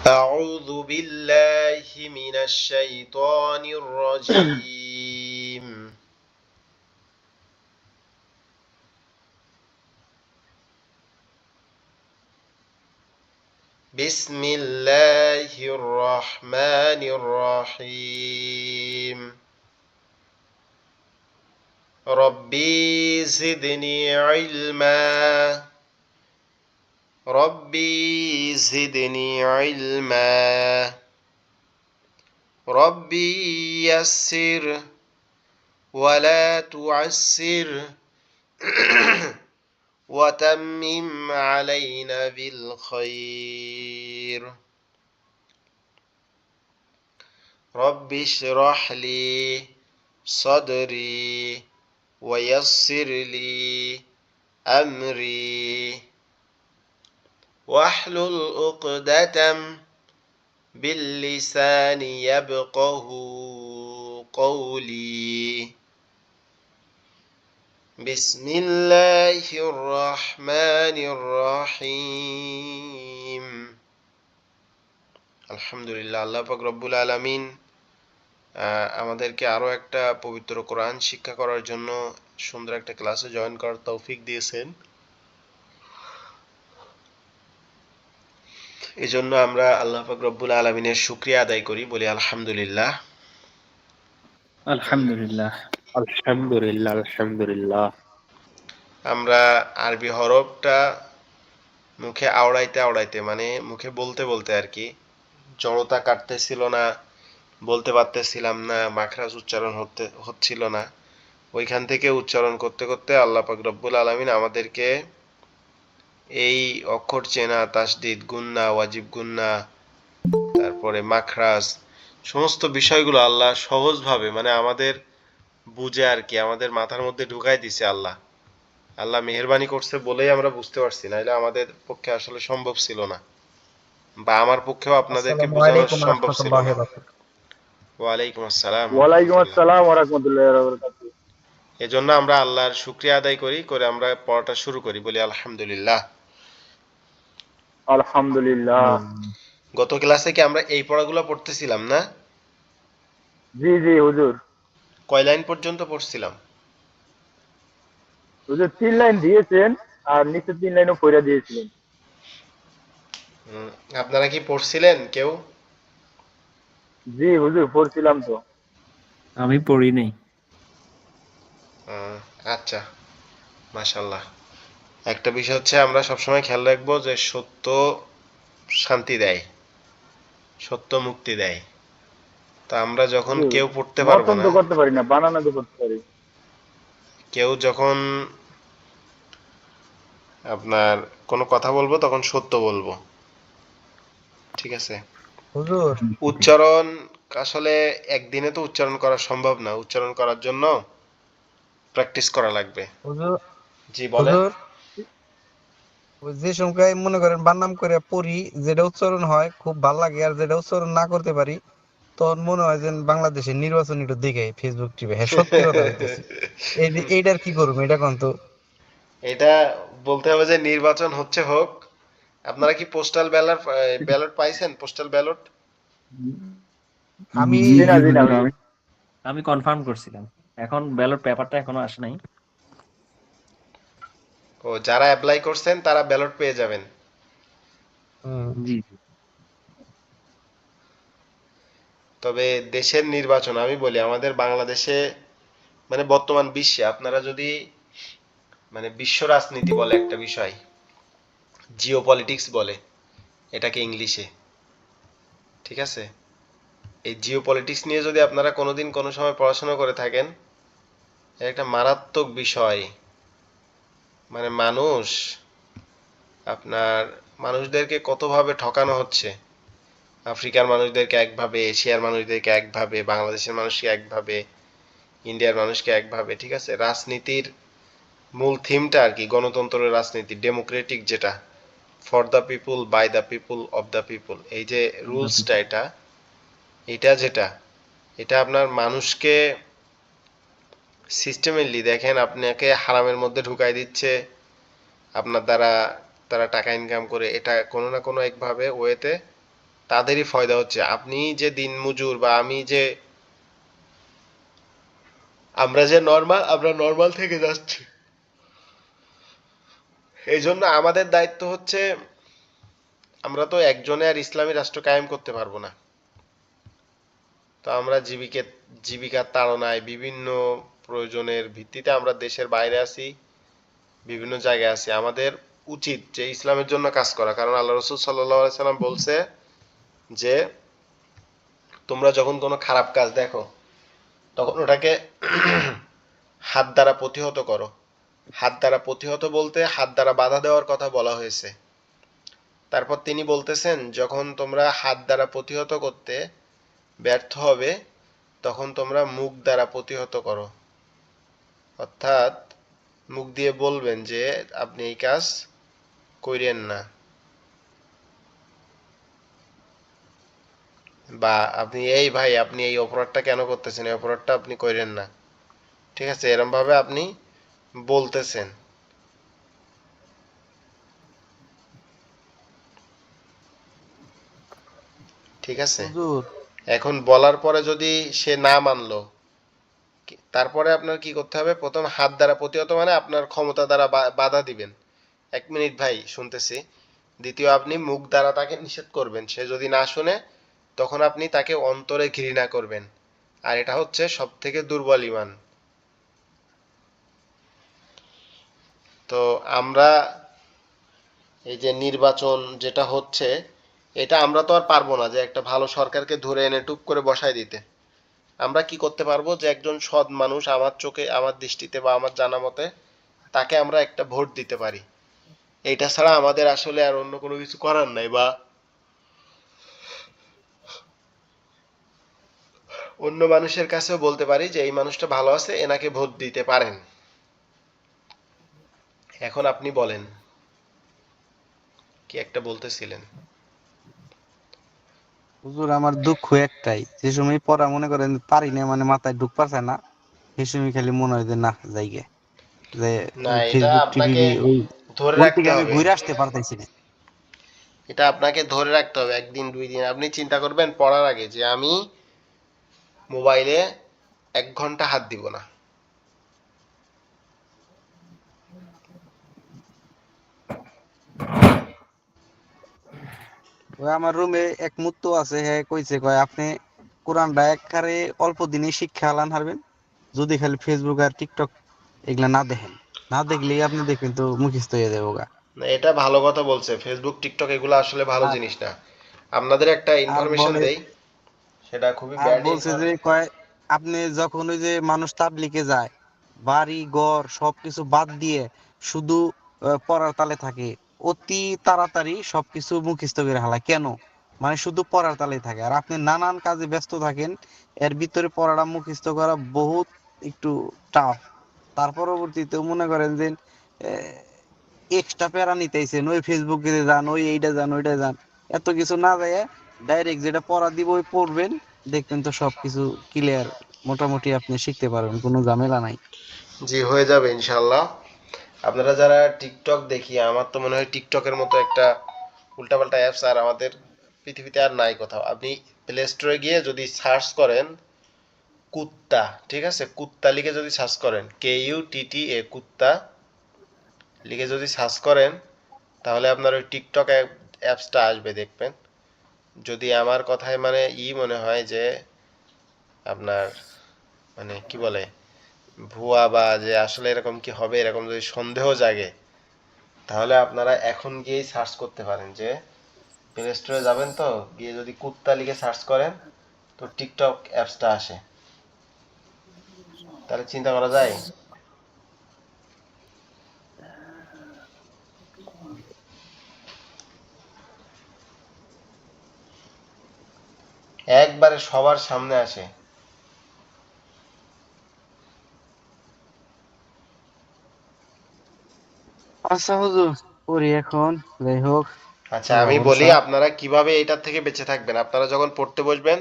أعوذ بالله من الشيطان الرجيم. بسم الله الرحمن الرحيم. ربي زدني علما. ربي زدني علما. ربي يسر ولا تعسر وتمم علينا بالخير. رب اشرح لي صدري ويسر لي أمري واحلل عقدة باللسان يفقه قولي. بسم الله الرحمن الرحيم. আলহামদুলিল্লাহ, আল্লাহ পাক রব্বুল আলামিন আমাদেরকে আরো একটা পবিত্র কোরআন শিক্ষা করার জন্য সুন্দর একটা ক্লাসে জয়েন করার তৌফিক দিয়েছেন। এজন্য আমরা আল্লাহ পাক রব্বুল আলামিনের শুকরিয়া আদায় করি, বলি আলহামদুলিল্লাহ। আলহামদুলিল্লাহ আলহামদুলিল্লাহ আলহামদুলিল্লাহ। আমরা আরবি হরফটা মুখে আওড়াইতে আওড়াইতে, মানে মুখে বলতে বলতে আর কি, জড়তা কাটতেছিল না, বলতে পারতেছিলাম না, মাখরাজ উচ্চারণ হচ্ছিল না। ওইখান থেকে উচ্চারণ করতে করতে আল্লাহ পাক রব্বুল আলামিন আমাদেরকে এই অক্ষর চেনা, তাসদিদ, গুন্না, ওয়াজিব গুন্না, তারপরে মাখরাজ, সমস্ত বিষয়গুলো আল্লাহ সহজভাবে, মানে আমাদের বুঝে আর কি, আমাদের মাথার মধ্যে ঢুকাই দিছে আল্লাহ। আল্লাহ মেহেরবানি করছে বলেই আমরা বুঝতে পারছি, নাইলে আমাদের পক্ষে আসলে সম্ভব ছিল না, বা আমার পক্ষেও আপনাদেরকে আসসালামু বোঝানো আলাইকুম সম্ভব ছিল রহমতুল্লাহি না। ওয়া বারাকাতুহু। ওয়ালাইকুম আসসালাম ওয়া ওয়ালাইকুম রাহমাতুল্লাহ। আসসালাম ওয়া রাহমাতুল্লাহি ওয়া বারাকাতুহু। এজন্য আমরা আল্লাহর শুকরিয়া আদায় করে আমরা পড়াটা শুরু করি, বলি আলহামদুলিল্লাহ। আলহামদুলিল্লাহ। গত ক্লাসে কি আমরা এই পড়াগুলো পড়তেছিলাম না? জি জি হুজুর। কয় লাইন পর্যন্ত পড়ছিলাম? হুজুর 3 লাইন দিয়েছেন আর নিচে 3 লাইনও পড়ে দিয়েছিলেন। হুম, আপনারা কি পড়ছিলেন কেউ? জি হুজুর পড়ছিলাম তো। আমি পড়ি নাই। হুম, আচ্ছা, মাশাআল্লাহ। একটা বিষয় হচ্ছে, আমরা সবসময় খেয়াল রাখবো যে সত্য শান্তি দেয়, সত্য মুক্তি দেয়। তা আমরা যখন জি, কেউ পড়তে পারবো মতন না, তো করতে পারি না, বানানো তো করতে পারি। কেউ যখন আপনার কোনো কথা বলবো তখন সত্য বলবো, ঠিক আছে? হুজুর, উচ্চারণ আসলে একদিনে তো উচ্চারণ করা সম্ভব না, উচ্চারণ করার জন্য প্র্যাকটিস করা লাগবে। হুজুর, জি বলেন। হুজুর, ওই যে সংখ্যায় মনে করেন বানাম করে পড়ি, যেটা উচ্চারণ হয় খুব ভাল লাগে, আর যেটা উচ্চারণ না করতে পারি তখন মনে হয় যে বাংলাদেশের নির্বাচন একটু দেখে ফেসবুক টিপে। হ্যাঁ, সত্যি কথা কইতেছি। এইটার কি করবো, এটা কোন তো? এটা বলতে হবে যে নির্বাচন হচ্ছে হোক। আপনারা কি পোস্টাল ব্যালট ব্যালট পাইছেন? Postal ballot? আমি জি জি না জি জি না হুজুর, হুজুর। আমি কনফার্ম করছিলাম। এখন ব্যালট পেপারটা এখনো আসে নাই। ও, যারা অ্যাপ্লাই করছেন তারা ব্যালট পেয়ে যাবেন। জি জি। তবে দেশের নির্বাচন, আমি বলি আমাদের বাংলাদেশে, মানে বর্তমান বিশ্বে, আপনারা যদি, মানে বিশ্ব রাজনীতি বলে একটা বিষয়, জিও পলিটিক্স বলে এটাকে ইংলিশে, ঠিক আছে? এই জিও পলিটিক্স নিয়ে যদি আপনারা কোনোদিন কোনো সময় পড়াশোনা করে থাকেন, এর একটা মারাত্মক বিষয়। মানে আপনার মানুষদেরকে কতভাবে ঠকানো হচ্ছে। আফ্রিকার মানুষদেরকে একভাবে, এশিয়ার মানুষদেরকে একভাবে, বাংলাদেশের মানুষকে একভাবে, ইন্ডিয়ার মানুষকে একভাবে, ঠিক আছে? রাজনীতির মূল থিমটা আর কি, গণতন্ত্রের রাজনীতি, ডেমোক্রেটিক, যেটা for the people, by the people, of the people, এই যে রুলসটা, এটা যেটা, এটা আপনার মানুষকে সিস্টেমেরলি দেখেন, আপনাকে হারামের মধ্যে ঢুকাই দিচ্ছে, আপনার দ্বারা তারা টাকা ইনকাম করে, এটা কোনো না কোনো একভাবে ওয়েতে তাদেরই ফায়দা হচ্ছে। আপনি যে দিনমজুর বা আমরা নর্মাল থেকে যাচ্ছি, এই জন্য আমাদের দায়িত্ব হচ্ছে, আমরা তো একজনে আর ইসলামী রাষ্ট্র কায়েম করতে পারবো না। তো আমরা জীবিকার তাড়নায় বিভিন্ন প্রয়োজনের ভিত্তিতে আমরা দেশের বাইরে আছি, বিভিন্ন জায়গায় আছি। আমাদের উচিত যে ইসলামের জন্য কাজ করা, কারণ আল্লাহ রসুল সাল্লাল্লাহু আলাইহি সাল্লাম বলছে যে তোমরা যখন কোনো খারাপ কাজ দেখো তখন ওটাকে হাত দ্বারা প্রতিহত করো। হাত দ্বারা প্রতিহত বলতে হাত দ্বারা বাধা দেওয়ার কথা বলা হয়েছে। তারপর তিনি বলতেছেন, যখন তোমরা হাত দ্বারা প্রতিহত করতে ব্যর্থ হবে তখন তোমরা মুখ দ্বারা প্রতিহত করো। অর্থাৎ মুখ দিয়ে বলবেন যে আপনি এই কাজ কইরেন না, বা আপনি এই ভাই আপনি এই অপরাধটা কেন করতেছেন, এই অপরাধটা আপনি কইরেন না। ঠিক আছে, এরকম ভাবে আপনি বলতেছেন। ঠিক আছে, হুজুর এখন বলার পরে যদি সে না মানলো, তারপরে আপনার কি করতে হবে? প্রথম হাত দ্বারা প্রতিহত মানে আপনার ক্ষমতা দ্বারা বাধা দিবেন। 1 মিনিট ভাই শুনতেছি। দ্বিতীয়, আপনি মুখ দ্বারা তাকে নিষেধ করবেন। সে যদি না শুনে তখন আপনি তাকে অন্তরে ঘৃণা করবেন। আর এটা হচ্ছে সব থেকে দুর্বল ঈমান। তো আমরা এই যে নির্বাচন যেটা হচ্ছে, এটা আমরা তো আর পারবো না যে একটা ভালো সরকারকে ধরে এনে টুপ করে বসায় দিতে। আমরা কি করতে পারবো, যে একজন সৎ মানুষ আমার চোখে, আমার দৃষ্টিতে বা আমার জানা মতে তাকে আমরা একটা ভোট দিতে পারি। এইটা ছাড়া আমাদের আসলে আর অন্য কোনো কিছু করার নাই, বা অন্য মানুষের কাছেও বলতে পারি যে এই মানুষটা ভালো আছে, এনাকে ভোট দিতে পারেন। এখন আপনি বলেন, কি একটা বলতেছিলেন? হুজুর আমার দুঃখ একটাই, যে সময় পড়া মনে করেন পারি না, মানে মাথায় ঢুক পারছে না, সেই সময় খালি মনে হয় যে না যাইগে, যে না, ওই এটা ফেসবুক টিভি আপনাকে ওই ধরে ওই থেকে রাখতে আমি হবে। ঘুরে আসতে পারতেছি না। এটা আপনাকে ধরে রাখতে হবে, 1 দিন 2 দিন আপনি চিন্তা করবেন পড়ার আগে যে আমি মোবাইলে 1 ঘন্টা হাত দিব না। ওই আমার রুমে এক মুত্তু আছে, হ্যাঁ কইছে, কয় আপনি কোরআনটা একবারে অল্প দিনে শিক্ষা আলান হারবেন, যদি খালি ফেসবুক আর টিকটক এগুলা না দেখেন, না দেখলেই আপনি দেখবেন তো মুখস্থ হয়ে যাবো গা। না, এটা ভালো কথা বলছে। ফেসবুক টিকটক এগুলো আসলে ভালো আর জিনিস না। আপনাদের একটা আর ইনফরমেশন বলে, দেই, সেটা খুবই আর ব্যাড বলছে যে ইনফরমেশন। কয় আপনি যখন ওই যে মানুষ তাবলিগে যায়, বাড়ি ঘর সবকিছু বাদ দিয়ে শুধু পড়ার তালে থাকে, অতি তাড়াতাড়ি সবকিছু মুখস্থ করে হালায় কেন, মানে শুধু পড়ার তালে থাকে, আর আপনি নানান কাজে ব্যস্ত থাকেন, এর ভিতরে পড়াটা মুখস্থ করা বহুত একটু টাফ। তার পরবর্তীতে মনে করেন যে এক্সট্রা প্যারা নিতেছেন, ওই ফেসবুকে যান, ওই এইটা যান ওইটা যান, এত কিছু না যায়, ডাইরেক্ট যেটা পড়া দিব ওই পড়বেন, দেখবেন তো সবকিছু ক্লিয়ার, মোটামুটি আপনি শিখতে পারবেন, কোনো ঝামেলা নাই। জি, হয়ে যাবে ইনশাল্লাহ। আপনারা যারা টিকটক দেখি, আমার তো মনে হয় টিকটকের মতো একটা উল্টাপাল্টা অ্যাপস আর আমাদের পৃথিবীতে আর নাই কোথাও। আপনি প্লে স্টোরে গিয়ে যদি সার্চ করেন কুত্তা, ঠিক আছে, কুত্তা লিখে যদি সার্চ করেন, KUTTA কুত্তা লিখে যদি সার্চ করেন, তাহলে আপনার ওই টিকটক অ্যাপসটা আসবে, দেখবেন। যদি আমার কথায় মানে মনে হয় যে আপনার মানে কি বলে ভুয়া, বা যে আসলে এরকম কি হবে, এরকম যদি সন্দেহ জাগে, তাহলে আপনারা এখন গিয়েই সার্চ করতে পারেন, যে প্লে স্টোরে যাবেন, তো গিয়ে যদি কুত্তা লিখে সার্চ করেন তো টিকটক অ্যাপসটা আসে। তাহলে চিন্তা করা যায়। একবারে সবার সামনে আসে। আচ্ছা হুজুর, করি এখন, যাই হোক, আচ্ছা, আল্লাহ আমি বলি ভরসা। আপনারা কিভাবে এটার থেকে বেঁচে থাকবেন। আপনারা যখন পড়তে বসবেন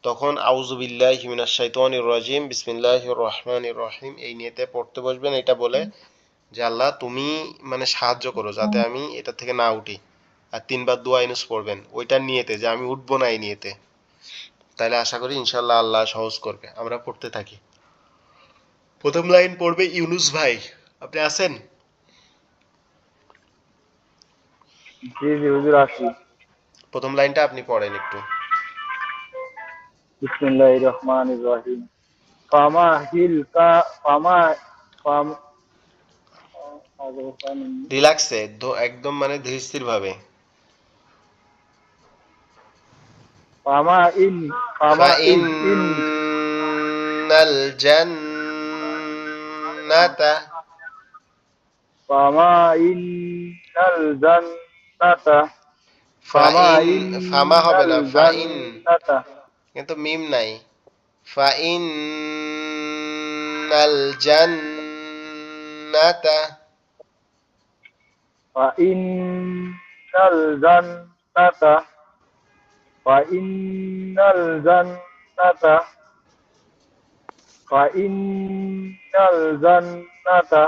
তখন আউযু বিল্লাহি মিনাশ শাইতানির রাজিম বিসমিল্লাহির রহমানির রহিম এই নিয়েতে পড়তে বসবেন, এটা বলে যে আল্লাহ তুমি মানে সাহায্য করো যাতে আমি এটা থেকে না উঠি। আর 3 বার দোয়া ইউনুস পড়বেন ওইটার নিয়তে যে আমি উঠবো না এই নিয়তে, তাহলে আশা করি ইনশাল্লাহ আল্লাহ সহজ করবে। আমরা পড়তে থাকি। প্রথম লাইন পড়বে ইউনুস ভাই, আপনি আছেন? জি জি হুজুর আসি। প্রথম লাইনটা আপনি পড়েন একটু। বিসমিল্লাহির রহমানির রহিম। ফামা হিল কা ফামা ফাম রিল্যাক্সে, একদম মানে ধীর স্থির ভাবে। ফামা ইন ফামা ইন ইন ফাইন্নাল জান্নাতা, ফামা ইন্নাল জান্নাতা ফামা ফাইন, ফামা হবে ইন্নাল না, ফাইন, জান্নাতা কিন্তু মিম নাই। ফাইন্নাল জান্নাতা, ফাইন্নাল জান্নাতা ফাইন্নাল জান্নাতা ফাইন্নাল জান্নাতা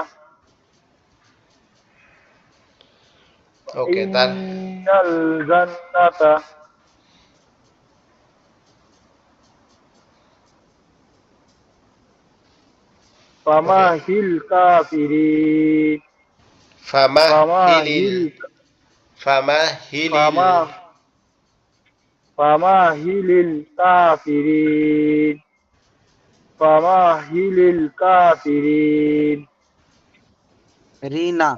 ওকে, ফাইন্নাল জান্নাতা ওকে, ফামাহিল কাফিরিন ফামাহিলিল, ফামাহিল ফামাহিলিল, ফামা ফামাহিলিল কাফিরিন ফামাহিলিল কাফিরিন রিনা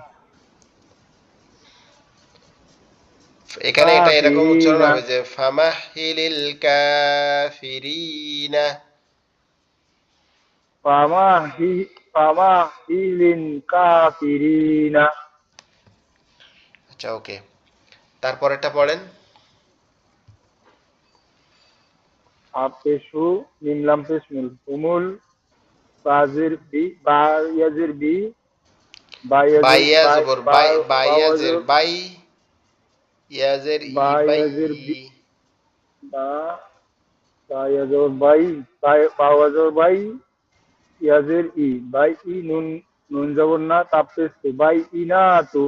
এখানে এটা এরকম উচ্চারণ কাফিরিনা হবে যে ফামাহিলিল কাফিরিনা। ফামাহি ফামাহিলিন কাফিরিনা। আচ্ছা ওকে, তারপরেরটা পড়েন। আপেশু মিমলাম পেশমুল হুমুল বাজির বি বায়াজির বি বায়াজির বাইয়া জবর বাই, বাইয়াজের বাওয়াজুর বাই, ইয়াজের ই বাই, বায়াজির বি বা বায়াজুর বাই বাওয়াজুর বাই ইয়াজির ই বাই ই নুন নুন জবর না তাপেশু বাই ইনাতু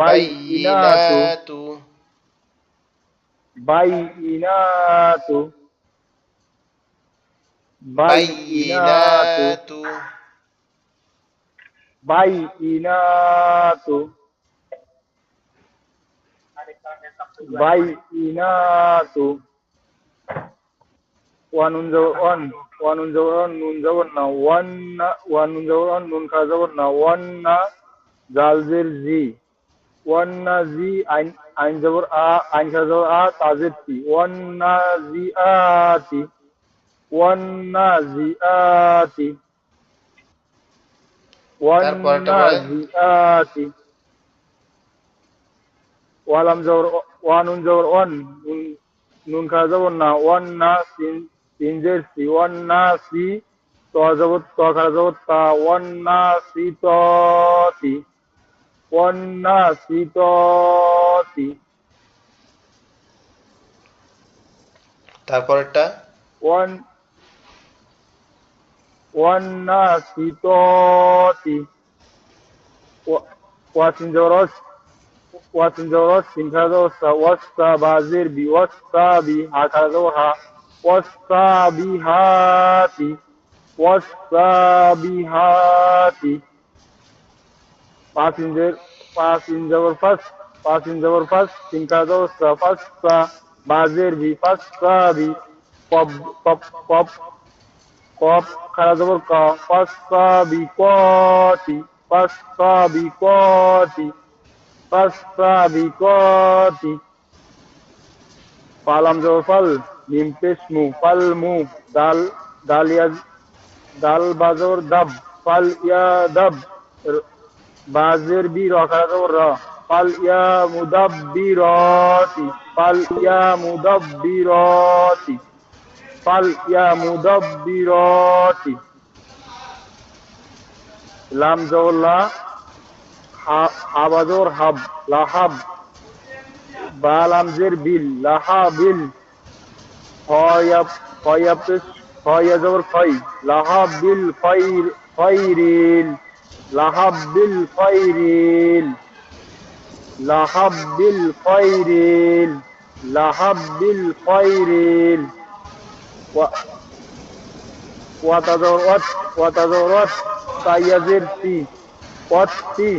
বাই ইনাতু বাইনাতু, বাই ইনাতু বাই ইনাতু বাইনাতু, বাই ইনাতু বাই ইনাতু ওয়ানুন জবর অন ওয়ানুন জবর অন নুন জবর না ওয়ান না ওয়ানুন জবর অন নুন খা জবর না ওয়ান না জালজের জি ওয়ান না জি আইন আইন জবর আ আইন খা জবর আ তাজের তি ওয়ান না জি আতি ওয়ান না জি আতি ওয়ান তারপরেরটা না পড়েন। জি আতি ওয়ালাম জবর ওয়ানুন জবর অন নুন নুন খা জবর না ওয়ান না সিন সিনজের সি ওয়ান না সি ত জবর ত খা জবর তা ওয়ান না সি ততি ওয়ান না সি ততি তারপরেরটা ওয়ান ওয়ান না সি ততি ওয়াসিন জবর অস ওয়াসিন জবর অস সিন খা জবর সা ওয়াসা বাজির বি ওয়াসা বি হা খা জবর হা ওয়াসা বিহাতি ওয়াসাবিহাতি পাঁচ ইন জবর ফাস তিন খা জবর সা ফাসা বাজের বি ফাসাবি কব কব কব কব খা জবর কা ফাসাবি কতি ফাসাবি কতি ফাসাবি কতি ফালাম জবর ফাল মিম পেশ মু ফাল মু দাল দালিয়া দাল বাজর দাব ফাল ইয়া দাব বাজের বি রখা জবর র ফাল ইয়া মুদাব্বিরতি ফাল ইয়া মুদাব্বিরতি ফাল ইয়া মুদাব্বিরতি লাম জবর লা হা বাজর হাব লাহাব বা লাম জের বিল লাহাবিল হয় হয় পেশ হয় জবর খয় লাহাবিল খয়র খয়রিল লাহাবিল খয়রিল লাহাব্বিল খৈরিল লাহাব্বিল খৈরিল ওয়াতাদরওয়াত ওয়াতাদরওয়াত তাইয়াজির তি ওয়াত্তি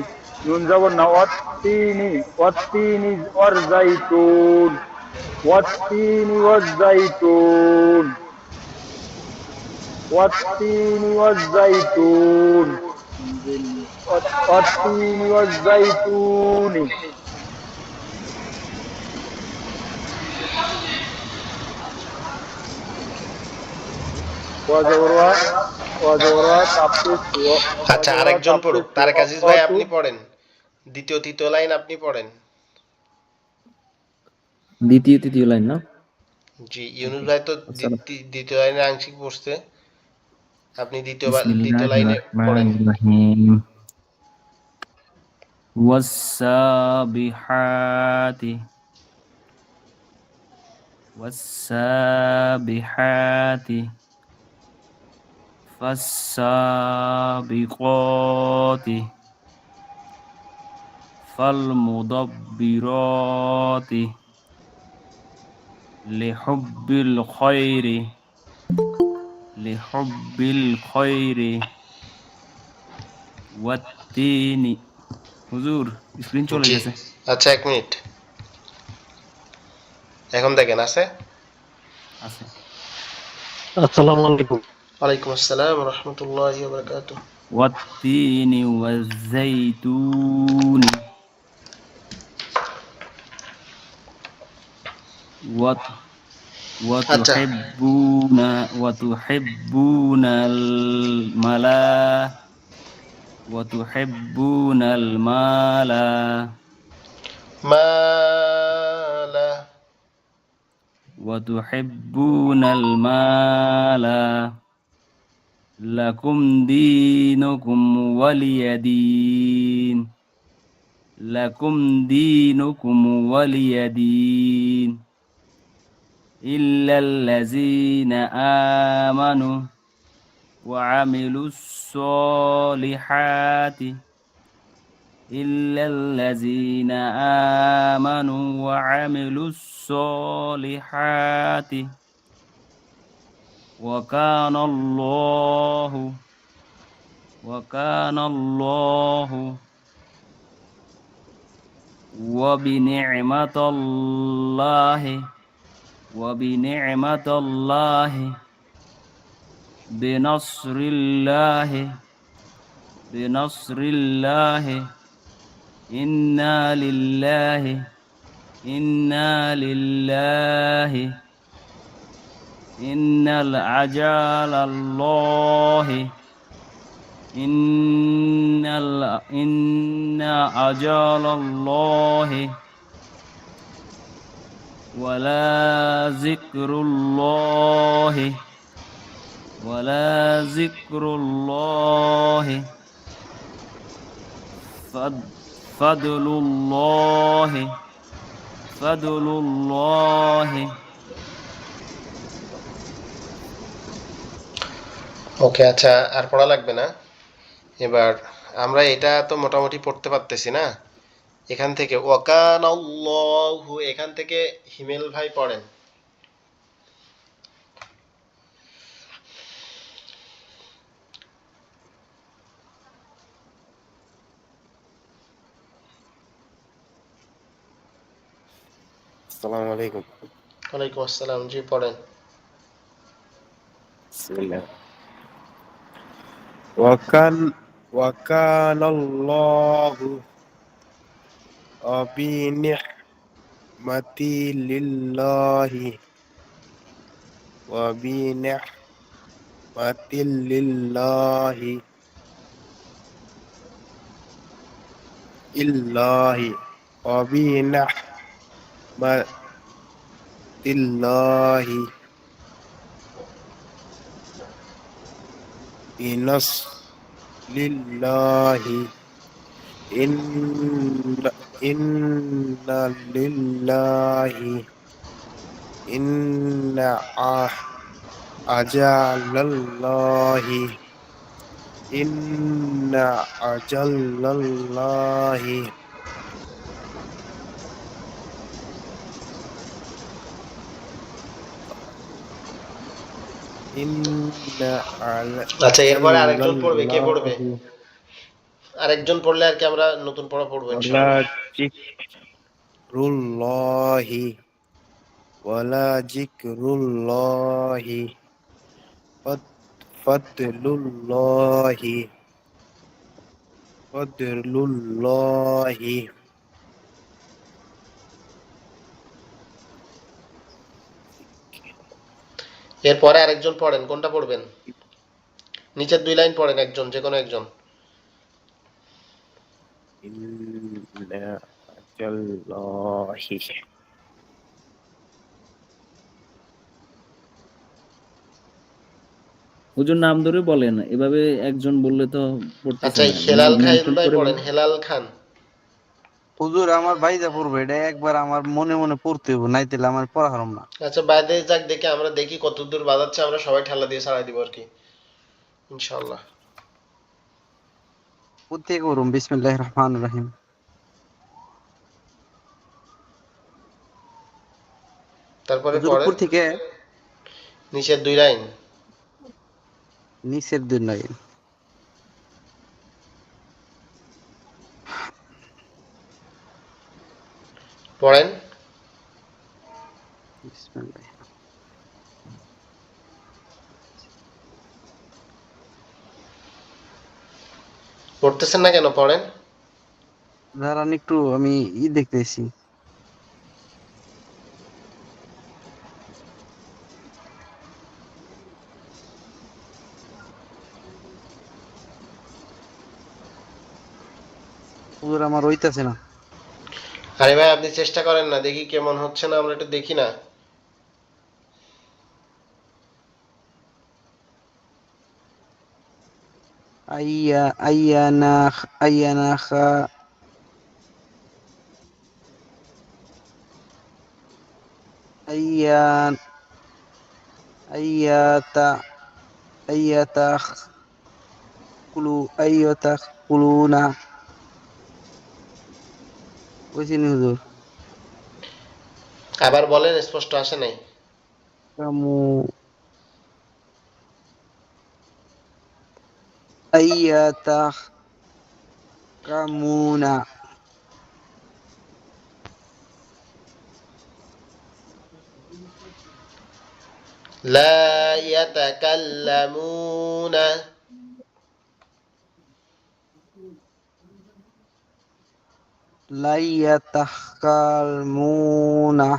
নুন জবর না ওয়াত্তিনি ওয়ার জাইতুন ওয়াত্তিনি ওয়াজ জাইতুন ওয়াত্তিনি ওয়াজ জাইতুন ওয়াত্তিনি ওয়াজ জাইতুনি ওয়াজওরা ওয়াজওরা তাপসিস আচ্ছা, আরেকজন পড়ুক। তারেক আজিজ ভাই আপনি পড়েন, দ্বিতীয় তৃতীয় লাইন আপনি পড়েন। দ্বিতীয় তৃতীয় লাইন না? জি, ইউনুস ভাই তো দ্বিতীয় লাইনে আংশিক পড়ছে, আপনি দ্বিতীয় লাইনে পড়েন। বিসমিল্লাহির ওয়াস-সাবিহাতি ওয়াস-সাবিহাতি ফাস-সাবিকাতি ফাল-মুদাব্বিরাতি লিহুব্বিল খৈরি ওয়াত্তিনি। হুজুর স্ক্রিন চলে জি, গেছে। আচ্ছা 1 মিনিট, এখন দেখেন আছে। আছে। আসসালামু আলাইকুম। ওয়ালাইকুম আসসালাম ওয়া রাহমাতুল্লাহি ওয়া বারাকাতুহু। ওয়াত্তিনি ওয়াজ-জাইতুনি আচ্ছা, ওয়াতুহিব্বুনাল মালা মালা লাকুম দীনুকুম ওয়ালিয়াদিন ইল্লাল্লাযীনা আমানু ওয়া আমিলুস সলিহাতি ওয়া কানাল্লাহু ওয়া বিনি'মাতিল্লাহি বিনাসরিল্লাহি ইন্না লিল্লাহি ইন্না আজালাল্লাহি ওয়ালা যিকরুল্লাহি ফাদলুল্লাহি। ওকে, আচ্ছা আর পড়া লাগবে না। এবার আমরা এটা তো মোটামুটি পড়তে পারতেছি না, এখান থেকে ওয়াকানাল্লাহু, এখান থেকে হিমেল ভাই পড়েন। আসসালামু আলাইকুম। ওয়ালাইকুম আসসালাম, জি পড়েন। বিসমিল্লাহ। ওয়াকানাল্লাহু বিনি'মাতি লিল্লাহি ওয়া বিনি'মাতি লিল্লাহি ইল্লাহি ওয়া বিনি'মাতিল্লাহি বিনাসরিল্লাহি inna lillahi inna ajalallahi inna ajalallahi ইন্না আচ্ছা, এরপরে আরেকজন পড়বে, কে পড়বে? আজাল্লাহি আরেকজন পড়লে আর কি আমরা নতুন পড়া পড়বো ওয়ালা ইনশাআল্লাহ। জিকরুল্লাহি ওয়ালা জিকরুল্লাহি ফাদলুল্লাহি ফাদলুল্লাহি এরপরে আরেকজন পড়েন, কোনটা পড়বেন? নিচের 2 লাইন পড়েন, একজন, যে কোনো একজন। ইন্না আজাল্লাহি হুজুর নাম ধরে বলেন, এভাবে একজন বললে তো পড়তেছে আচ্ছা, না, হেলাল খান মেনশন ভাই করে পড়েন, হেলাল খান। হুজুর আমার ভাইজা পড়বে, এটা একবার আমার মনে মনে পড়তে হবে, নাই তাহলে আমার পড়া হারাম না। আচ্ছা, বাইরে যাক, দেখি আমরা দেখি কতদূর বাজাচ্ছে, আমরা সবাই ঠেলা দিয়ে ছাড়াই দিব আর কি ইনশাআল্লাহ। কোথেকে করুম? বিসমিল্লাহির রহমানির রহিম। তারপরে হুজুর পড়েন উপর থেকে নিচের 2 লাইন। নিচের 2 লাইন। পড়েন। বিসমিল্লাহ। পড়তেছেন না কেন? পড়েন। দাঁড়ান একটু, আমি দেখতেছি। হুজুর আমার হইতাছে না। আরে ভাই, আপনি চেষ্টা করেন না, দেখি কেমন হচ্ছে না, আমরা একটু দেখি না। আইয়া আইয়ানা আইয়ানা খা আইয়ান আইয়াতা আইয়াতা কুলু আইয়াতা কুলুনা। বুঝিনি হুজুর। আবার বলেন, স্পষ্ট আসে নাই। কামু আইয়াতা কামুনা। লা ইয়াতাকাল্লামুনা। লাইয়াতাকালমুনা।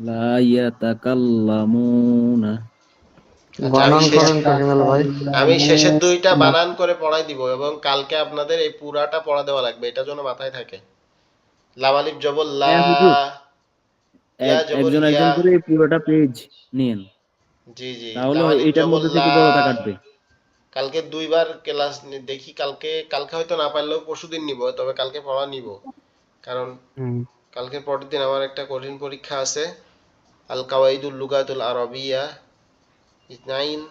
লা ইয়াতাকাল্লামুনা। আচ্ছা, বানান করেন তো হিমেল ভাই। আমি শেষের 2টা লাইয়াতাকাল্লামুনা। বানান করে পড়াই দিব, এবং কালকে আপনাদের এই পুরাটা পড়া দেওয়া লাগবে, এটা যেন মাথায় থাকে। লামালিফ জবর লা, হ্যাঁ হুজুর, ইয়া জবর একজন ইয়া। একজন করে পুরোটা পেজ নিয়েন, জি জি, তাহলে লামালিফ এটার জবর মধ্যে থেকে লা। জড়তা কাটবে। কালকে 2বার ক্লাস দেখি, কালকে কালকে হয়তো না পারলেও পরশুদিন নিব, তবে কালকে পড়া নিব। কারণ হুম। কালকের পরের দিন আমার একটা কঠিন পরীক্ষা আছে, আল কাওয়াইদুল লুগাতুল আরবিয়া 9।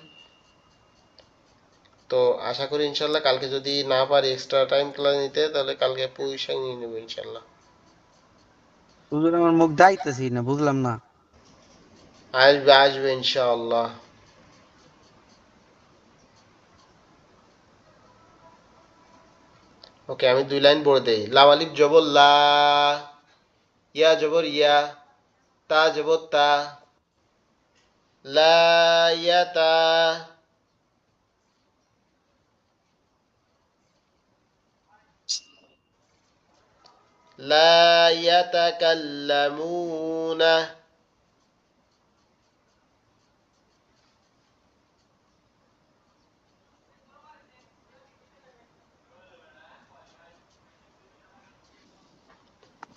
তো আশা করি ইনশাল্লাহ কালকে যদি না পারি এক্সট্রা টাইম ক্লাস নিতে, তাহলে কালকে পয়সা নিয়ে নেবো ইনশাল্লাহ। হুজুর আমার মুখ যাইতেছি না, বুঝলাম না। আসবে আসবে ইনশাআল্লাহ। ওকে, আমি 2 লাইন পড়ে দেই। লামালিফ জবর লা, ইয়া জবর ইয়া, তা জবর তা, লা ইয়াতা, লা ইয়াতাকাল্লামুনা।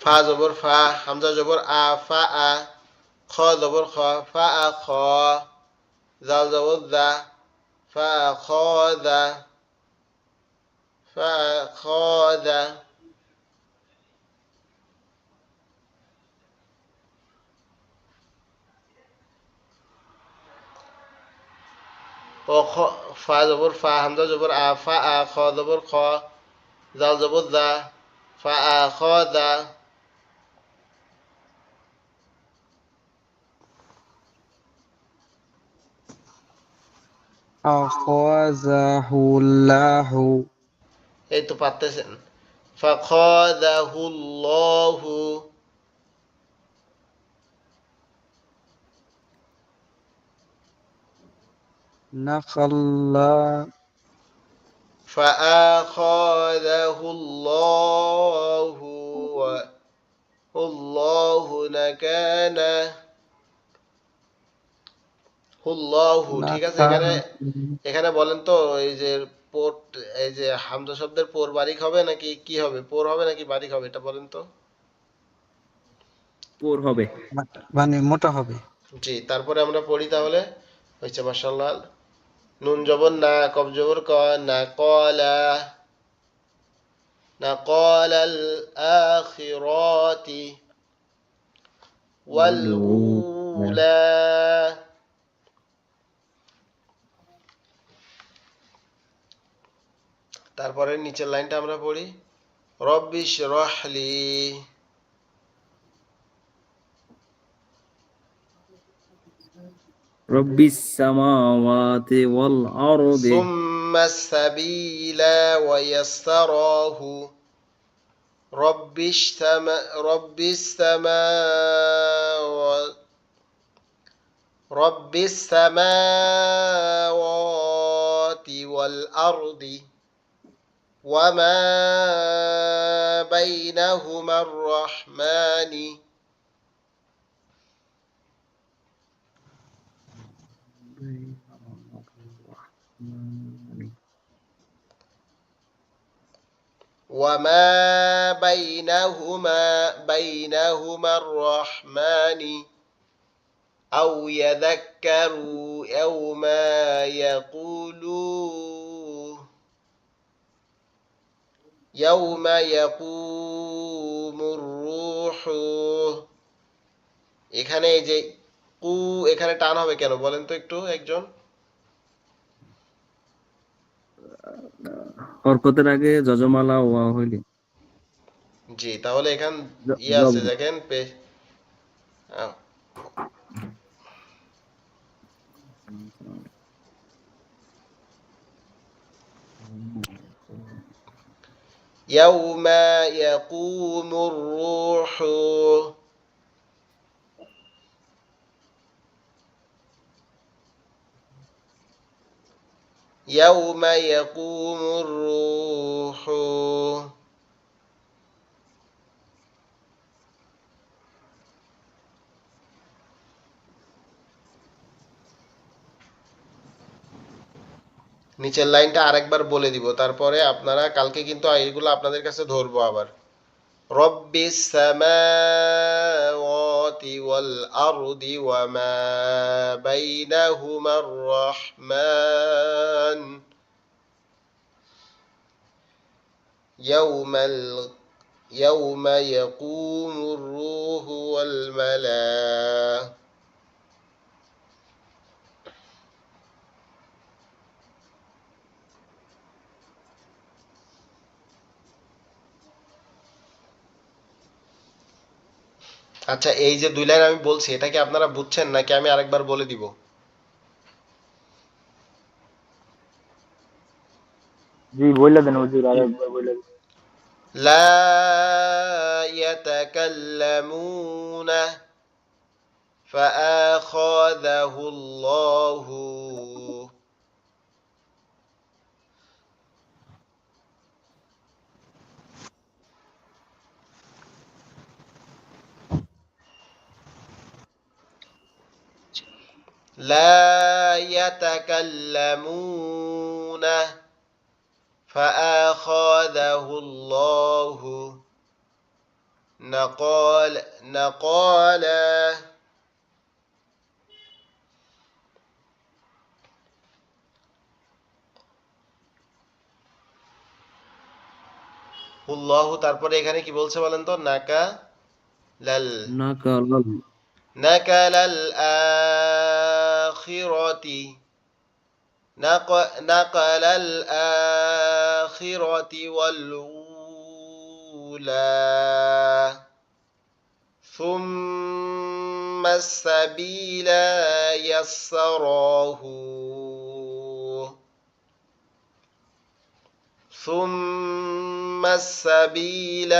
ফা জবর ফা, হামজা জবর আ, ফা আ। খ জবর খ, ফা আ খ। জাল জবর জা, ফা আ খ জা, ফা আ খ জা। ও খ, ফা জবর ফা, হামজা জবর আ, ফা আ। খ জবর খ, জাল জবর জা, ফা আ খ জা। আখাযাহুল্লাহু এই তো পারতেছেন। ফাখাযাহুল্লাহু নাকাল্লা ফাআখাযাহুল্লাহু ওয়াল্লাহু নাকালা হুল্লাহু। ঠিক আছে, নাকা এখানে এখানে বলেন তো এই যে পোর, এই যে হামজা শব্দের পোর বারিক হবে নাকি কি হবে, পোর হবে নাকি বারিক হবে, এটা বলেন তো। পোর হবে। মানে মোটা হবে। জি, তারপরে আমরা পড়ি তাহলে। হয়েছে, মাশাআল্লাহ। নুন জবর না, কফ জবর ক, না কলা, না কলাল আখিরাতি ওয়াল উলা। তারপরে নিচের লাইনটা আমরা পড়ি, রব্বিশ রহলি রব্বিস সামাওয়াতি ওয়াল আরদি সুম্মা সাবিলা ওয়ায়াসসারাহু রব্বিস সামাওয়াত রব্বিস সামাওয়াতি ওয়াল আরদি ওয়ামা বাইনাহুমার রহমানি وما بينهما الرحمن أو يذكروا يوم يقوم الروح। এখানে এই যে কু, এখানে টান হবে কেন বলেন তো একটু একজন। হরকতের আগে যজমালা ওয়া হইলে জি, তাহলে এখান ইয়ে আছে জবর। দেখেন আহ, يوم يقوم الروح يوم يقوم الروح নিচের লাইনটা আরেকবার বলে দিব, তারপরে আপনারা কালকে কিন্তু এগুলো আপনাদের কাছে ধরবো আবার। রব্বিস সামাওয়াতি ওয়াল আরদি ওয়ামা বাইনাহুমার রহমান ইয়াউমাল ইয়াউমা ইয়াকুমুর রূহু ওয়াল মালাক। আচ্ছা, এই যে দুই লাইন আমি বলছি এটা কি আপনারা বুঝছেন নাকি আমি আরেকবার বলে দিব? জি বইলা দেন হুজুর, আরেকবার বইলা দেন। লা ইয়াতাকাল্লামুনা ফাআখাযাহু আল্লাহু لا يتكلمون فأخذه الله نقالا আল্লাহু। তারপরে এখানে কি বলছে বলেন তো, নাকা লাল নাকালাল নাকালাল আখিরাতি নাকালাল আখিরাতি ওয়াল উলা ثم السبيل يسره ثم السبيل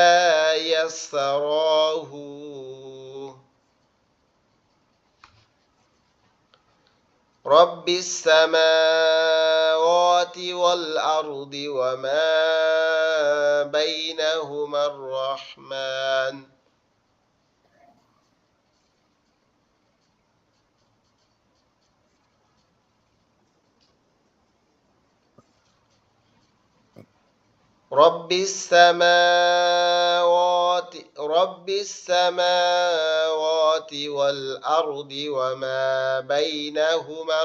يسره رب السماوات والأرض وما بينهما الرحمن رب السماوات والأرض وما بينهما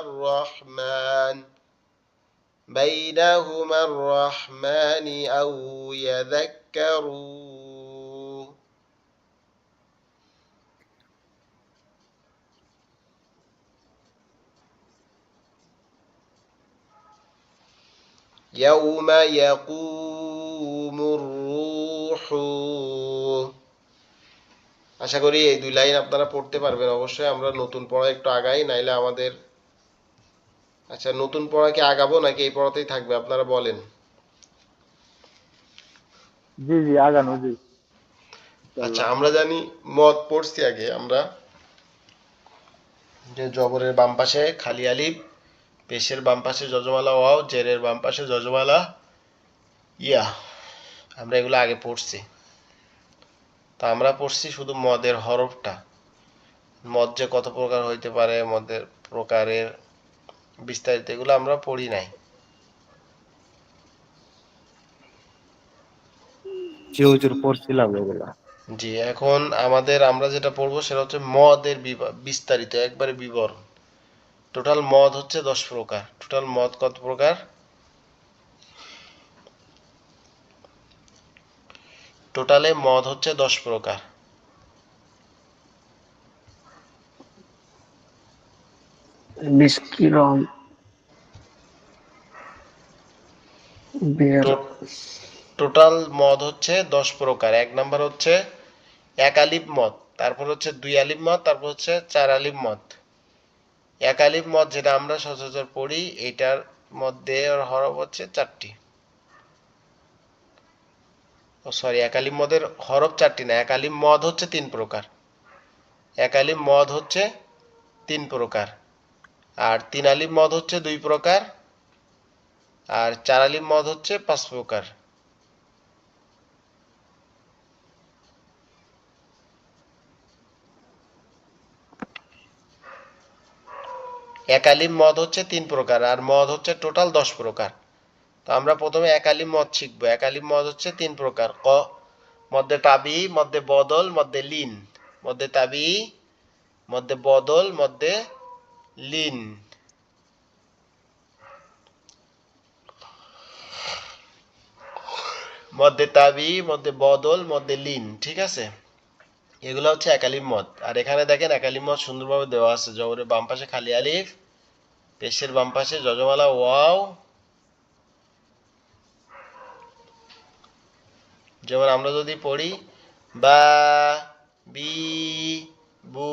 الرحمن أو يذكروا يوم يقوم الروح আশা করি এই দুই লাইন আপনারা পড়তে পারবেন অবশ্যই আমরা নতুন পড়া একটু আগাই নাইলে আমাদের আচ্ছা নতুন পড়া কি আগাবো নাকি এই পড়াতেই থাকবে আপনারা বলেন জি জি আগানো জি আচ্ছা আমরা জানি মদ পড়ছি আগে আমরা যে জবরের বাম পাশে খালি আলিফ পেশের বাম পাশে যজমালা ওয়াও জেরের বাম পাশে যজমালা ইয়া আমরা এগুলো আগে পড়ছি তা আমরা পড়ছি শুধু মদের হরফটা মদ যে কত প্রকার হইতে পারে মদের প্রকারের বিস্তারিত এগুলো আমরা পড়ি নাই জি হুজুর পড়ছিলাম এগুলা। জি এখন আমরা যেটা পড়বো সেটা হচ্ছে মদের বিস্তারিত একবারে বিবরণ টোটাল মদ হচ্ছে 10 প্রকার টোটাল মদ কত প্রকার টোটালে মদ হচ্ছে 10 প্রকার বিস্কি রম বিয়ার টোটাল মদ হচ্ছে 10 প্রকার এক নাম্বার হচ্ছে এক আলিফ মদ তারপর হচ্ছে দুই আলিফ মদ তারপর হচ্ছে চার আলিফ মদ এক আলিফ মদ যেটা আমরা সচরাচর পড়ি এটার মধ্যে হরফ হচ্ছে 4টি ও সরি এক আলিফ মদের হরফ 4টি না এক আলিফ মদ হচ্ছে 3 প্রকার এক আলিফ মদ হচ্ছে 3 প্রকার আর তিন আলিফ মদ হচ্ছে 2 প্রকার আর চার আলিফ মদ হচ্ছে 5 প্রকার এক আলিফ মদ হচ্ছে 3 প্রকার আর মদ হচ্ছে টোটাল 10 প্রকার তো আমরা প্রথমে এক আলিফ মদ শিখবো এক আলিফ মদ হচ্ছে 3 প্রকার মধ্যে তাবি মধ্যে বদল মধ্যে লিন মধ্যে তাবি মধ্যে বদল মধ্যে লিন মধ্যে তাবি মধ্যে বদল মধ্যে লিন ঠিক আছে এগুলো হচ্ছে এক আলিফ মদ আর এখানে দেখেন এক আলিফ মদ সুন্দরভাবে দেওয়া আছে জবরের বাম পাশে খালি আলিফ পেশের বাম পাশে যজমালা ওয়াও যেমন আমরা যদি পড়ি বা বি বু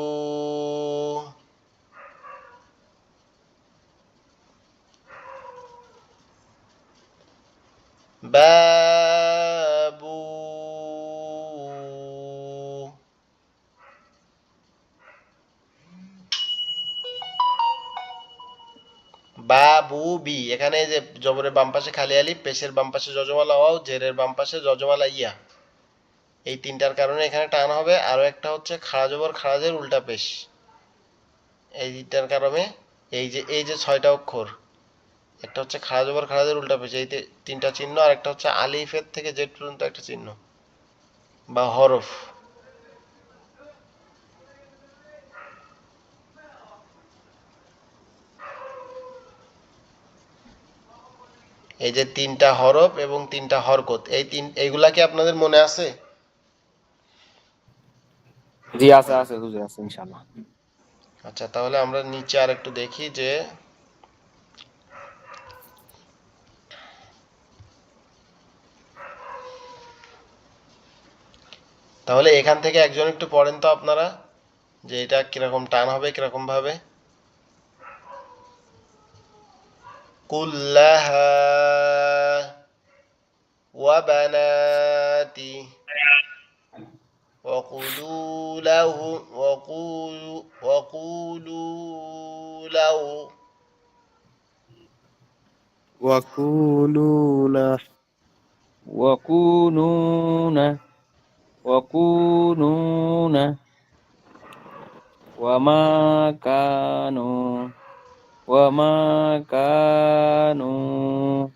বাবু বাবু বি এখানে এই যে জবরের বাম পাশে খালি আলিফ পেশের বাম পাশে যজমালা ওয়াও জেরের বাম পাশে যজমালা ইয়া এই তিনটার কারণে এখানে টান হবে আরো একটা হচ্ছে খাড়া জবর খাড়াজের উল্টা পেশ এই তিনটার কারণে এই যে 6টা অক্ষর একটা হচ্ছে খাড়া জবর খাড়াজের উল্টা পেশ এই তিনটা চিহ্ন আর একটা হচ্ছে আলিফের থেকে জেড পর্যন্ত একটা চিহ্ন বা হরফ এই যে 3টা হরফ এবং 3টা হরকত এইগুলা কি আপনাদের মনে আছে জি আছে আছে হুজুর আছে ইনশাআল্লাহ। আচ্ছা তাহলে আমরা নিচে আর একটু দেখি যে তাহলে এখান থেকে একজন একটু পড়েন তো আপনারা যে এটা কিরকম টান হবে কিরকম ভাবে কুল্লাহা وبنات وقولوا له وكونون وكونون وكونون وما كانوا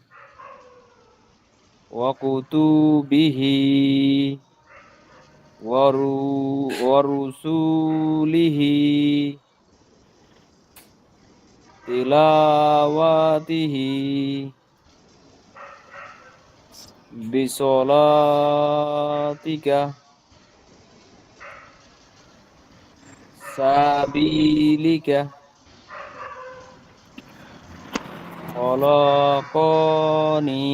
وكتبه ورسوله تلاوته بصلاتك سبيلك خلقني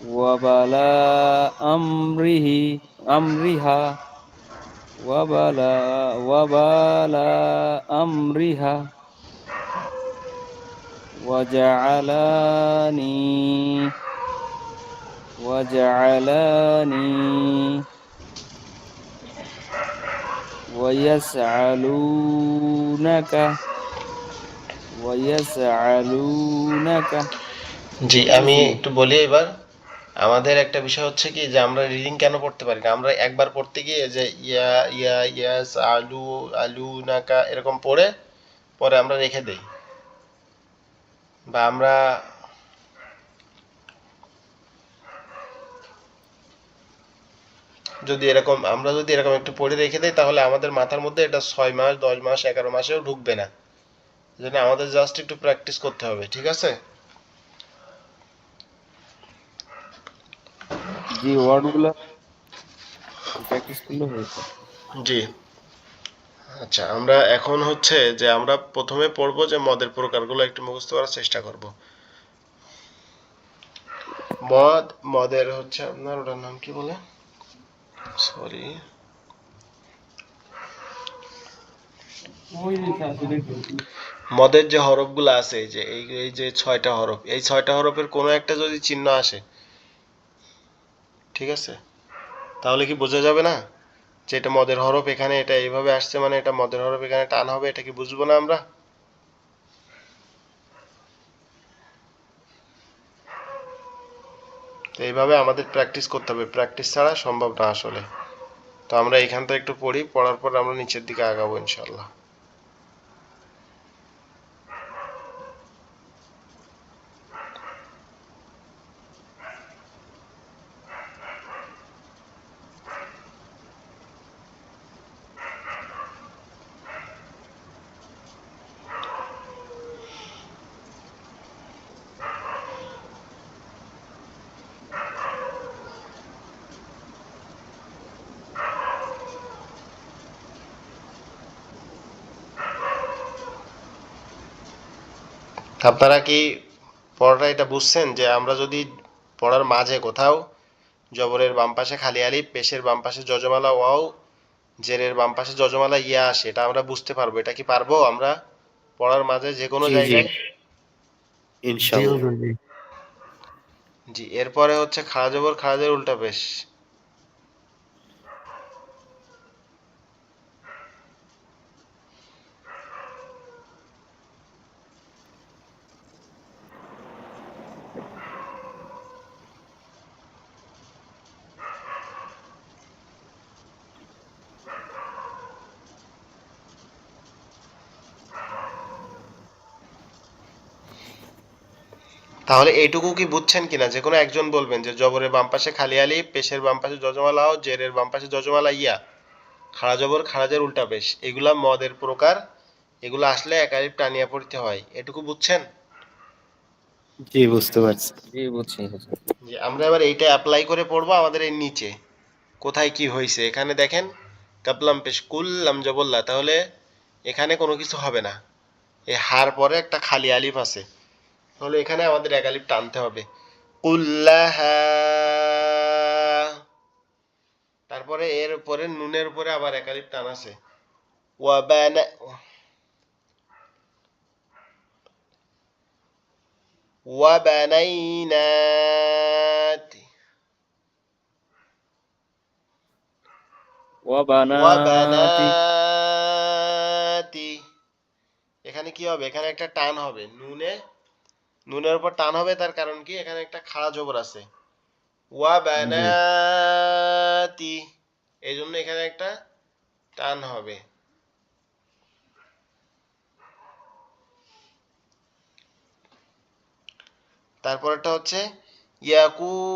وبلا أمرها وبلا أمرها وجعلني ويسألونك জি আমি বুঝছি একটু বলি এবার আমাদের একটা বিষয় হচ্ছে কি যে আমরা রিডিং কেন পড়তে পারি না আমরা একবার পড়তে গিয়ে যে ইয়া ইয়া ইয়াস আলু আলু নাকা এরকম পড়ে পরে আমরা রেখে দেই বা আমরা যদি এরকম একটু পড়ে রেখে দেই তাহলে আমাদের মাথার মধ্যে এটা 6 মাস 10 মাস 11 মাসেও ঢুকবে না জন্য আমাদের জাস্ট একটু প্র্যাকটিস করতে হবে ঠিক আছে জি ওয়ার্ডগুলো প্র্যাকটিস করলে হয়েছে জি আচ্ছা আমরা এখন হচ্ছে যে আমরা প্রথমে পড়বো যে মদের প্রকারগুলো একটু মুখস্থ করার চেষ্টা করব মদের হচ্ছে আপনার ওটার নাম কি বলে সরি মদের যে হরফগুলো আছে যে এই যে 6টা হরফ এই 6টা হরফের কোনো একটা যদি চিহ্ন আসে ঠিক আছে তাহলে কি বোঝা যাবে না যে এটা মদের হরফ এখানে এটা এইভাবে আসছে মানে এটা মদের হরফ এখানে টান হবে এটা কি বুঝবো না আমরা তো এইভাবে আমাদের প্র্যাকটিস করতে হবে প্র্যাকটিস ছাড়া সম্ভব না আসলে তো আমরা এখান থেকে একটু পড়ি পড়ার পর আমরা নিচের দিকে আগাবো ইনশাল্লাহ আপনারা কি পড়াটা এটা বুঝছেন যে আমরা যদি পড়ার মাঝে কোথাও জবরের বাম পাশে খালি আলিফ পেশের বাম পাশে যজমালা ওয়াও জেরের বাম পাশে যজমালা ইয়া আসে এটা আমরা বুঝতে পারবো এটা কি পারবো আমরা পড়ার মাঝে যে কোনো জি জি জায়গায় জি ইনশাআল্লাহ হুজুর জি জি এরপরে হচ্ছে খাড়া জবর খাড়াজের উল্টা পেশ তাহলে এইটুকু কি বুঝছেন কিনা যে কোনো একজন বলবেন যে জবরের বাম পাশে খালি আলিফ পেশের বাম পাশে যজমালা ও জেরের বাম পাশে যজমালা ইয়া খাড়া জবর খাড়াজের উল্টা পেশ এগুলা মদের প্রকার এগুলো আসলে এক আলিফ টানিয়া পড়তে হয় এটুকু বুঝছেন জি বুঝতে পারছি জি বুঝছি বুঝছি যে আমরা এবার এইটা অ্যাপ্লাই করে পড়বো আমাদের এই নিচে কোথায় কি হয়েছে এখানে দেখেন কাবলাম পেশ কুল্লাম জবল্লা তাহলে এখানে কোনো কিছু হবে না এই হার পরে একটা খালি আলিফ আছে তাহলে এখানে আমাদের এক আলিফ টানতে হবে কুল্লাহা তারপরে এর উপরে নুনের উপরে আবার এক আলিফ টান আছে ওয়াবানা وبنينات وبنات وبنات এখানে কি হবে এখানে একটা টান হবে নুনের উপর টান হবে তার কারণ কি এখানে একটা খাড়া জবর আছে জি ওয়াবানাতি এই জন্য এখানে একটা টান হবে তারপরটা হচ্ছে ইয়াকুনুনা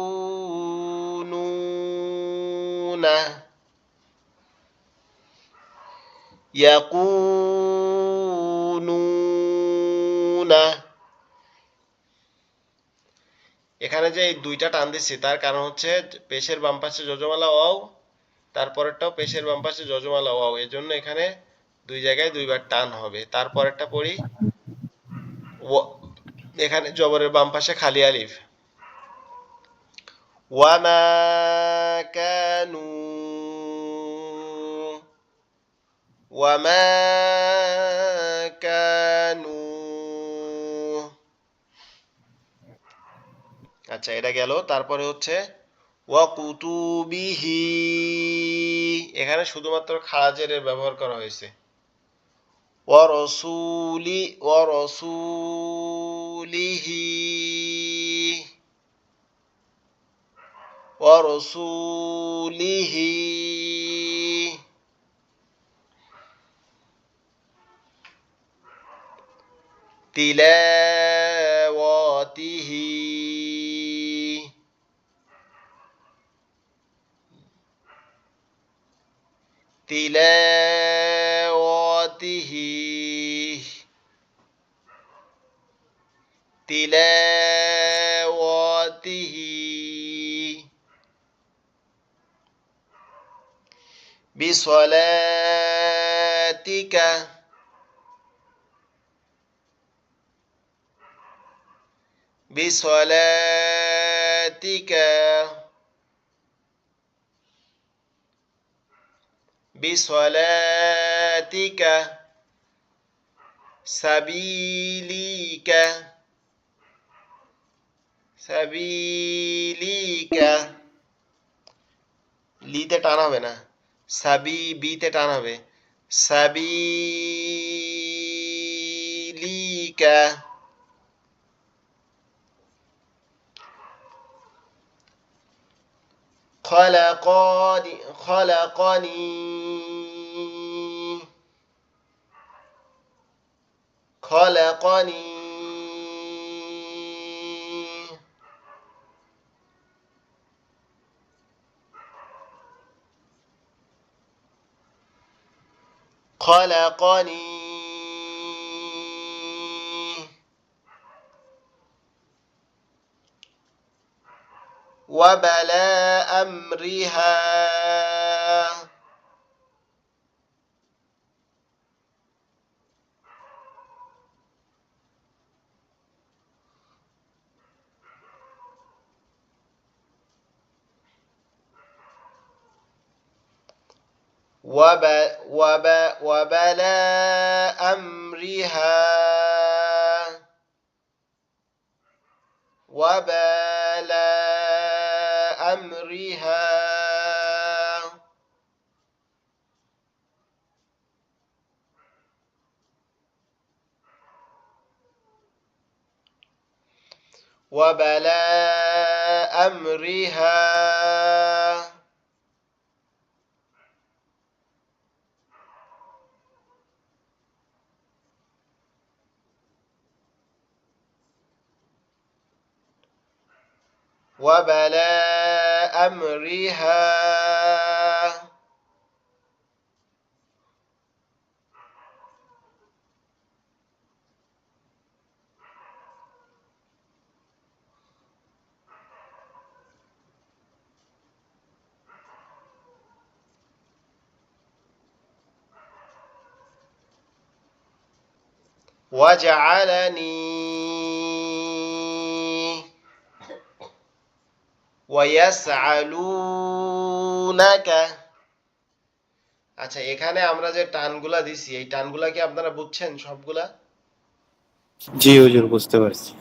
ইয়াকুনুনা এখানে যে এই দুইটা টান দিচ্ছি তার কারণ হচ্ছে পেশের বাম পাশে যজমালা ওয়াও তারপরেরটাও পেশের বাম পাশে যজমালা ওয়াও এজন্য এখানে দুই জায়গায় দুইবার টান হবে তারপরেরটা পড়ি এখানে জবরের বাম পাশে খালি আলিফ ওয়ামা কানু ওয়ামা কানু আচ্ছা এটা গেল তারপরে হচ্ছে ওয়াকুতুবিহি এখানে শুধুমাত্র খারাজের ব্যবহার করা হয়েছে ওয়ারসুলিহি ওয়ারসুলিহি তিলাওয়াতিহি তিলাওয়াতিহি তিলাওয়াতিহি বিসলাতিকা বিসলাতিকা বিসলাতিকা সাবিলিকা সাবিলিকা লিতে টান হবে না বিতে টান হবে সাবিলিকা খলাকানি খলাকানি خلقني وبلا أمرها وبلا أمرها وبلا أمرها وبلا أمرها وبلا أمرها وجعلني ويسألونك আচ্ছা এখানে আমরা যে টানগুলা দিছি এই টানগুলা কি আপনারা বুঝছেন সবগুলা জি হুজুর বুঝতে পারছি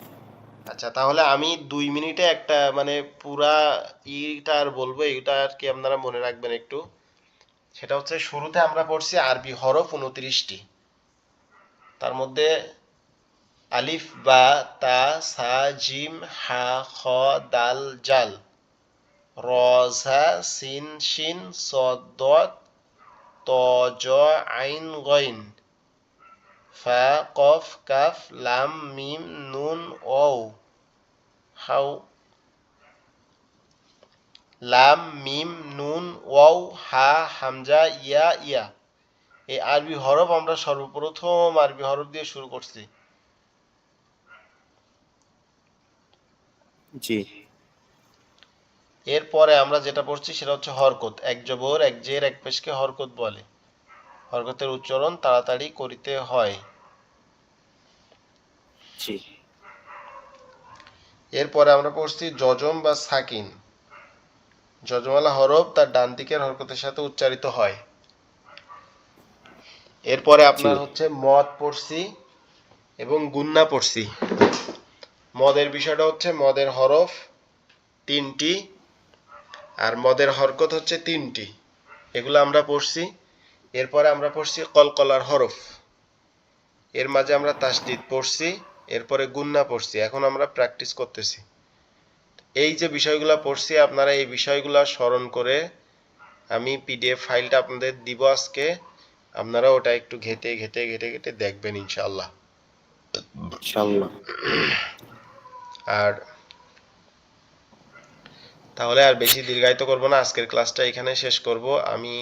আচ্ছা, তাহলে আমি 2 মিনিটে একটা মানে পুরা ইটা আর বলবো, এইটা আর কি আপনারা মনে রাখবেন একটু। সেটা হচ্ছে শুরুতে আমরা পড়ছি আরবি হরফ 29টি। তার মধ্যে আলিফ, বা, তা, সা, জিম, হা, খ, দাল, জাল, র, ঝা, সিন, শিন, সদ, দদ, ত, জ, আইন, গইন, ফা, কফ, কাফ, লাম, মিম, নুন, ওয়াও, হাউ, লাম, মিম, নুন, ওয়াও, হা, হামজা, ইয়া, ইয়া। এই আরবি হরফ আমরা সর্বপ্রথম আরবি হরফ দিয়ে শুরু করছি। জি। এরপরে আমরা যেটা পড়ছি সেটা হচ্ছে হরকত। এক জবর, এক জের, এক পেশকে হরকত বলে। হরকতের উচ্চারণ তাড়াতাড়ি করিতে হয়। জি। এরপরে আমরা পড়ছি যজম বা সাকিন। যজমালা হরফ তার ডান দিকের হরকতের সাথে উচ্চারিত হয়। এরপরে জি। আপনার হচ্ছে মদ পড়ছি এবং গুন্না পড়ছি। মদের বিষয়টা হচ্ছে মদের হরফ 3টি আর মদের হরকত হচ্ছে 3টি। এগুলো আমরা পড়ছি। এরপরে আমরা পড়ছি কলকলার হরফ। এর মাঝে আমরা তাসদিদ পড়ছি, এরপরে গুন্না পড়ছি। এখন আমরা প্র্যাকটিস করতেছি। এই যে বিষয়গুলো পড়ছি, আপনারা এই বিষয়গুলো স্মরণ করে, আমি পিডিএফ ফাইলটা আপনাদের দিব আজকে, আপনারা ওটা একটু ঘেটে ঘেটে ঘেটে ঘেটে দেখবেন ইনশাআল্লাহ। ইনশাআল্লাহ। আর তাহলে আর বেশি দীর্ঘায়িত করব না, আজকের ক্লাসটা এখানে শেষ করব। আমি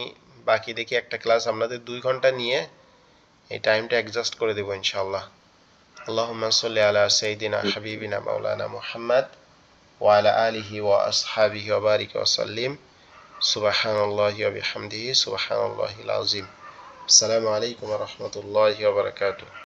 বাকি দেখি একটা ক্লাস আপনাদের 2 ঘন্টা নিয়ে এই টাইমটা অ্যাডজাস্ট করে দেব ইনশাআল্লাহ। আল্লাহুম্মা সাল্লি আলা সাইয়্যিদিনা হাবিবিনা মাওলানা মুহাম্মদ ওয়া আলা আলিহি ওয়া আসহাবিহি ওয়া বারিক ওয়া সাল্লিম। সুবহানাল্লাহি ওয়া বিহামদিহি সুবহানাল্লাহিল আযীম। আসসালামু আলাইকুম ওয়া রাহমাতুল্লাহি ওয়া বারাকাতুহু।